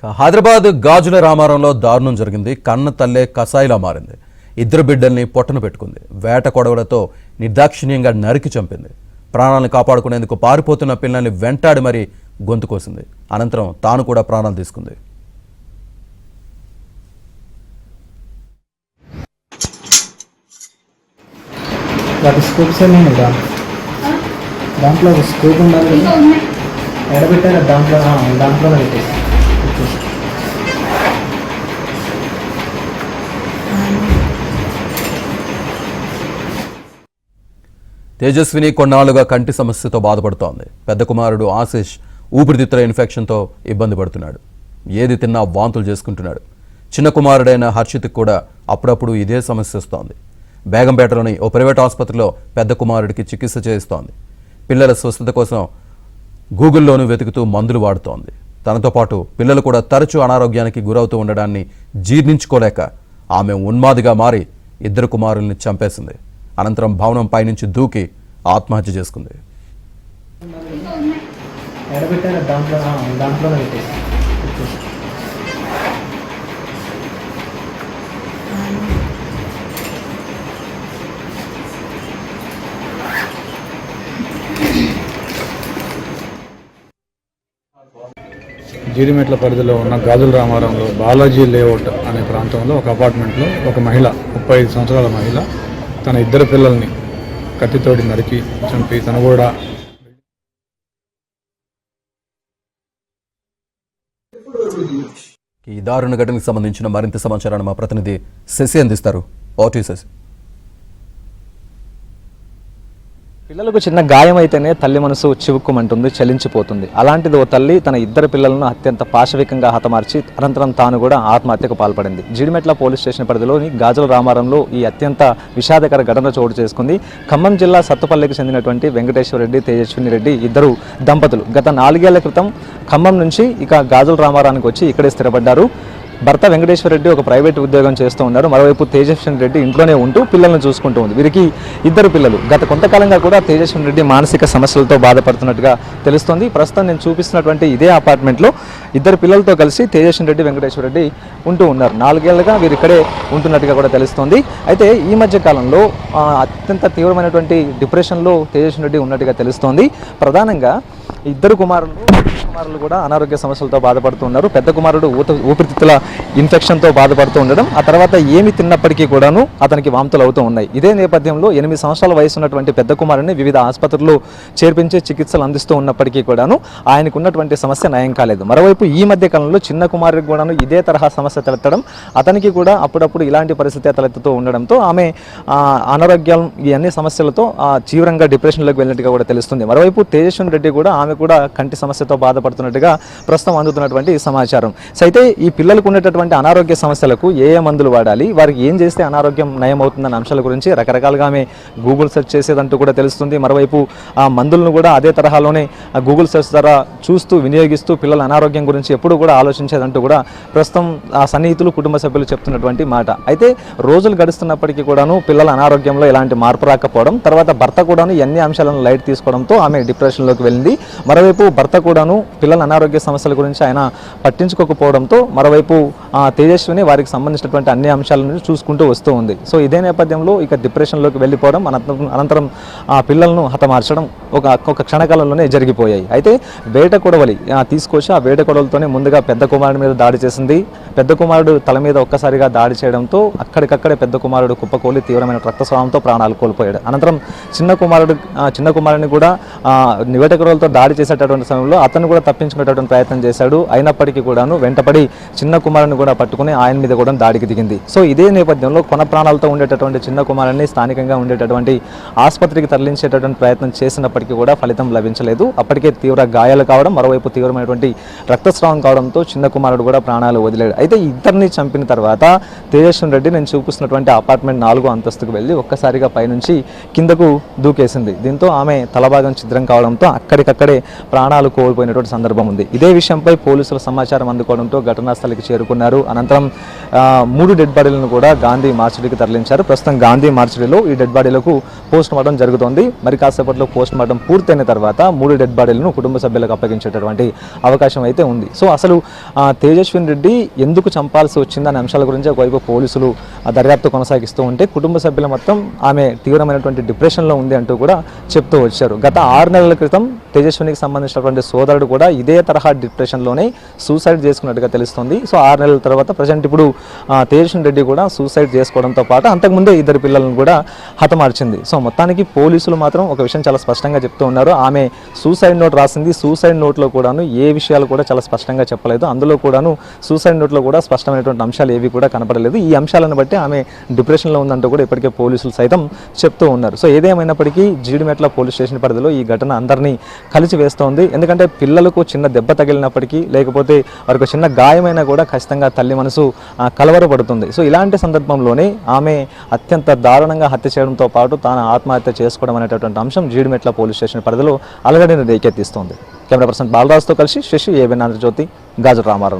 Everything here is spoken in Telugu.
హైదరాబాద్ గాజుల రామారంలో దారుణం జరిగింది. కన్న తల్లే కసాయిలా మారింది. ఇద్దరు బిడ్డల్ని పొట్టన పెట్టుకుంది. వేట కొడవలతో నిర్దాక్షిణ్యంగా నరికి చంపింది. ప్రాణాలను కాపాడుకునేందుకు పారిపోతున్న పిల్లల్ని వెంటాడి మరీ గొంతు కోసింది. అనంతరం తాను కూడా ప్రాణాలు తీసుకుంది. దాంట్లో స్కూప్ ఉండాలి, ఎడబెట్టారు దాంట్లో పెట్టేసి తేజస్విని కొన్నాళ్లుగా కంటి సమస్యతో బాధపడుతోంది. పెద్ద కుమారుడు ఆశిష్ ఊపిరితిత్తుల ఇన్ఫెక్షన్తో ఇబ్బంది పడుతున్నాడు. ఏది తిన్నా వాంతులు చేసుకుంటున్నాడు. చిన్న కుమారుడైన హర్షిత్కి కూడా అప్పుడప్పుడు ఇదే సమస్య వస్తోంది. బేగంపేటలోని ఓ ప్రైవేట్ ఆసుపత్రిలో పెద్ద కుమారుడికి చికిత్స చేయిస్తోంది. పిల్లల స్వస్థత కోసం గూగుల్లోనూ వెతుకుతూ మందులు వాడుతోంది. తనతో పాటు పిల్లలు కూడా తరచూ అనారోగ్యానికి గురవుతూ ఉండడాన్ని జీర్ణించుకోలేక ఆమె ఉన్మాదిగా మారి ఇద్దరు కుమారుల్ని చంపేసింది. అనంతరం భవనం పైనుంచి దూకి ఆత్మహత్య చేసుకుంది. జీడిమెట్ల పరిధిలో ఉన్న గాజుల రామారంలో బాలాజీ లేఅవుట్ అనే ప్రాంతంలో ఒక అపార్ట్మెంట్లో ఒక మహిళ 35 సంవత్సరాల మహిళ తన ఇద్దరు పిల్లల్ని కత్తితోటి నరికి చంపి తను కూడా ఈ దారుణ ఘటనకు సంబంధించిన మరింత సమాచారాన్ని మా ప్రతినిధి శశి అందిస్తారు. ఓటీ శశి. పిల్లలకు చిన్న గాయం అయితేనే తల్లి మనసు చివుక్కుమంటుంది, చలించిపోతుంది. అలాంటిది ఓ తల్లి తన ఇద్దరు పిల్లలను అత్యంత పాశవికంగా హతమార్చి అనంతరం తాను కూడా ఆత్మహత్యకు పాల్పడింది. జీడిమెట్ల పోలీస్ స్టేషన్ పరిధిలోని గాజుల రామారంలో ఈ అత్యంత విషాదకర ఘటన చోటు చేసుకుంది. ఖమ్మం జిల్లా సత్తుపల్లికి చెందినటువంటి వెంకటేశ్వర రెడ్డి, తేజస్విని రెడ్డి ఇద్దరు దంపతులు గత 4 ఏళ్ల క్రితం ఖమ్మం నుంచి ఇక గాజుల రామారానికి వచ్చి ఇక్కడే స్థిరపడ్డారు. భర్త వెంకటేశ్వర రెడ్డి ఒక ప్రైవేట్ ఉద్యోగం చేస్తూ ఉన్నారు. మరోవైపు తేజస్విని రెడ్డి ఇంట్లోనే ఉంటూ పిల్లలను చూసుకుంటూ ఉంది. వీరికి ఇద్దరు పిల్లలు. గత కొంతకాలంగా కూడా తేజస్విని రెడ్డి మానసిక సమస్యలతో బాధపడుతున్నట్టుగా తెలుస్తోంది. ప్రస్తుతం నేను చూపిస్తున్నటువంటి ఇదే అపార్ట్మెంట్లో ఇద్దరు పిల్లలతో కలిసి తేజస్విని రెడ్డి, వెంకటేశ్వర రెడ్డి ఉంటూ ఉన్నారు. 4 ఏళ్లుగా వీరు ఇక్కడే ఉంటున్నట్టుగా కూడా తెలుస్తోంది. అయితే ఈ మధ్య కాలంలో అత్యంత తీవ్రమైనటువంటి డిప్రెషన్లో తేజస్విని రెడ్డి ఉన్నట్టుగా తెలుస్తోంది. ప్రధానంగా ఇద్దరు కుమారులు కూడా అనారోగ్య సమస్యలతో బాధపడుతున్నారు. పెద్ద కుమారుడు ఊపిరితిత్తుల ఇన్ఫెక్షన్తో బాధపడుతూ ఉండడం, ఆ తర్వాత ఏమి తిన్నప్పటికీ కూడాను అతనికి వాంతులు అవుతూ ఉన్నాయి. ఇదే నేపథ్యంలో 8 సంవత్సరాల వయసు ఉన్నటువంటి పెద్ద కుమారుడిని వివిధ ఆసుపత్రుల్లో చేర్పించి చికిత్సలు అందిస్తూ ఉన్నప్పటికీ కూడాను ఆయనకు ఉన్నటువంటి సమస్య నయం కాలేదు. మరోవైపు ఈ మధ్య కాలంలో చిన్న కుమారుడికి కూడాను ఇదే తరహా సమస్య తలెత్తడం, అతనికి కూడా అప్పుడప్పుడు ఇలాంటి పరిస్థితి తలెత్తుతూ ఉండడంతో ఆమె అనారోగ్యం ఈ అన్ని సమస్యలతో తీవ్రంగా డిప్రెషన్లోకి వెళ్ళినట్టుగా కూడా తెలుస్తుంది. మరోవైపు తేజస్విని రెడ్డి కూడా ఆమె కూడా కంటి సమస్యతో బాధపడుతున్నట్టుగా ప్రస్తుతం అందుతున్నటువంటి సమాచారం. అయితే ఈ పిల్లలకు ఉన్నటువంటి అనారోగ్య సమస్యలకు ఏ మందులు వాడాలి, వారికి ఏం చేస్తే అనారోగ్యం నయం అవుతుందన్న అంశాల గురించి రకరకాలుగా ఆమె గూగుల్ సెర్చ్ చేసేదంటూ కూడా తెలుస్తుంది. మరోవైపు ఆ మందులను కూడా అదే తరహాలోనే గూగుల్ సెర్చ్ ద్వారా చూస్తూ వినియోగిస్తూ పిల్లల అనారోగ్యం గురించి ఎప్పుడు కూడా ఆలోచించేదంటూ కూడా ప్రస్తుతం ఆ సన్నిహితులు, కుటుంబ సభ్యులు చెప్తున్నటువంటి మాట. అయితే రోజులు గడుస్తున్నప్పటికీ కూడాను పిల్లల అనారోగ్యంలో ఎలాంటి మార్పు రాకపోవడం, తర్వాత భర్త కూడాను ఎన్ని అంశాలను లైట్ తీసుకోవడంతో ఆమె డిప్రెషన్లోకి వెళ్ళింది. మరోవైపు భర్త కూడాను పిల్లల అనారోగ్య సమస్యల గురించి ఆయన పట్టించుకోకపోవడంతో మరోవైపు తేజస్విని వారికి సంబంధించినటువంటి అన్ని అంశాలను చూసుకుంటూ వస్తూ ఉంది. సో ఇదే నేపథ్యంలో ఇక డిప్రెషన్లోకి వెళ్ళిపోవడం, అనంతరం ఆ పిల్లలను హతమార్చడం ఒక క్షణకాలంలోనే జరిగిపోయాయి. అయితే వేట కొడవలి తీసుకొచ్చి ఆ వేట కొడవలతోనే ముందుగా పెద్ద కుమారుడి మీద దాడి చేసింది. పెద్ద కుమారుడు తల మీద ఒక్కసారిగా దాడి చేయడంతో అక్కడికక్కడే పెద్ద కుమారుడు కుప్పకూలి తీవ్రమైన రక్తస్రావంతో ప్రాణాలు కోల్పోయాడు. అనంతరం చిన్న కుమారుడిని కూడా వేట కొడవలతో దాడి చేసేటటువంటి సమయంలో అతను కూడా తప్పించుకునేటటువంటి ప్రయత్నం చేశాడు. అయినప్పటికీ కూడాను వెంటపడి చిన్న కుమారుని కూడా పట్టుకుని ఆయన మీద కూడా దాడికి దిగింది. సో ఇదే నేపథ్యంలో కొన ప్రాణాలతో ఉండేటటువంటి చిన్న కుమారుని స్థానికంగా ఉండేటటువంటి ఆసుపత్రికి తరలించేటటువంటి ప్రయత్నం చేసినప్పటికీ కూడా ఫలితం లభించలేదు. అప్పటికే తీవ్ర గాయాలు కావడం, మరోవైపు తీవ్రమైనటువంటి రక్తస్రావం కావడంతో చిన్న కుమారుడు కూడా ప్రాణాలు వదిలేడు. అయితే ఇద్దరిని చంపిన తర్వాత తేజస్విని రెడ్డి నేను చూపిస్తున్నటువంటి అపార్ట్మెంట్ 4వ అంతస్తుకు వెళ్ళి ఒక్కసారిగా పైనుంచి కిందకు దూకేసింది. దీంతో ఆమె తలభాగం ఛిద్రం కావడంతో అక్కడికక్కడే ప్రాణాలు కోల్పోయినటువంటి సందర్భం ఉంది. ఇదే విషయంపై పోలీసులు సమాచారం అందుకోవడంతో ఘటనా స్థలికి చేరుకున్నారు. అనంతరం 3 డెడ్ బాడీలను కూడా గాంధీ మార్చిడికి తరలించారు. ప్రస్తుతం గాంధీ మార్చిడిలో ఈ డెడ్ బాడీలకు పోస్ట్ మార్టం జరుగుతోంది. మరి కాసేపట్లో పోస్ట్ మార్టం పూర్తయిన తర్వాత 3 డెడ్ బాడీలను కుటుంబ సభ్యులకు అప్పగించేటటువంటి అవకాశం అయితే ఉంది. సో అసలు తేజస్విని రెడ్డి ఎందుకు చంపాల్సి వచ్చిందనే అంశాల గురించి ఒకవైపు పోలీసులు దర్యాప్తు కొనసాగిస్తూ ఉంటే, కుటుంబ సభ్యులు మొత్తం ఆమె తీవ్రమైనటువంటి డిప్రెషన్లో ఉంది అంటూ కూడా చెప్తూ వచ్చారు. గత 6 నెలల క్రితం తేజస్వినికి సంబంధించినటువంటి సోదరుడు కూడా ఇదే తరహా డిప్రెషన్లోనే సూసైడ్ చేసుకున్నట్టుగా తెలుస్తుంది. సో 6 నెలల తర్వాత ప్రజెంట్ ఇప్పుడు తేజస్విని రెడ్డి కూడా సూసైడ్ చేసుకోవడంతో పాటు అంతకుముందే 2 పిల్లలను కూడా హతమార్చింది. సో మొత్తానికి పోలీసులు మాత్రం ఒక విషయం చాలా స్పష్టంగా చెప్తూ ఉన్నారు. ఆమె సూసైడ్ నోట్ రాసింది. సూసైడ్ నోట్లో కూడాను ఏ విషయాలు కూడా చాలా స్పష్టంగా చెప్పలేదు. అందులో కూడాను సూసైడ్ నోట్లో కూడా స్పష్టమైనటువంటి అంశాలు ఏవి కూడా కనపడలేదు. ఈ అంశాలను బట్టి ఆమె డిప్రెషన్లో ఉందంటూ కూడా ఇప్పటికే పోలీసులు సైతం చెప్తూ ఉన్నారు. సో ఏదేమైనప్పటికీ జీడిమెట్ల పోలీస్ స్టేషన్ పరిధిలో ఈ ఘటన అందరినీ కలిసి వేస్తోంది. ఎందుకంటే పిల్లలకు చిన్న దెబ్బ తగిలినప్పటికీ, లేకపోతే వారికి చిన్న గాయమైనా కూడా ఖచ్చితంగా తల్లి మనసు కలవరపడుతుంది. సో ఇలాంటి సందర్భంలోనే ఆమె అత్యంత దారుణంగా హత్య చేయడంతో పాటు తాను ఆత్మహత్య చేసుకోవడం అనేటటువంటి అంశం జీడిమెట్ల పోలీస్ స్టేషన్ పరిధిలో అలగడిని రేకెత్తిస్తోంది. కెమెరా పర్సన్ బాలరాజుతో కలిసి శశి, ఏబిఎన్ ఆంధ్రజ్యోతి, గాజుల రామారావు.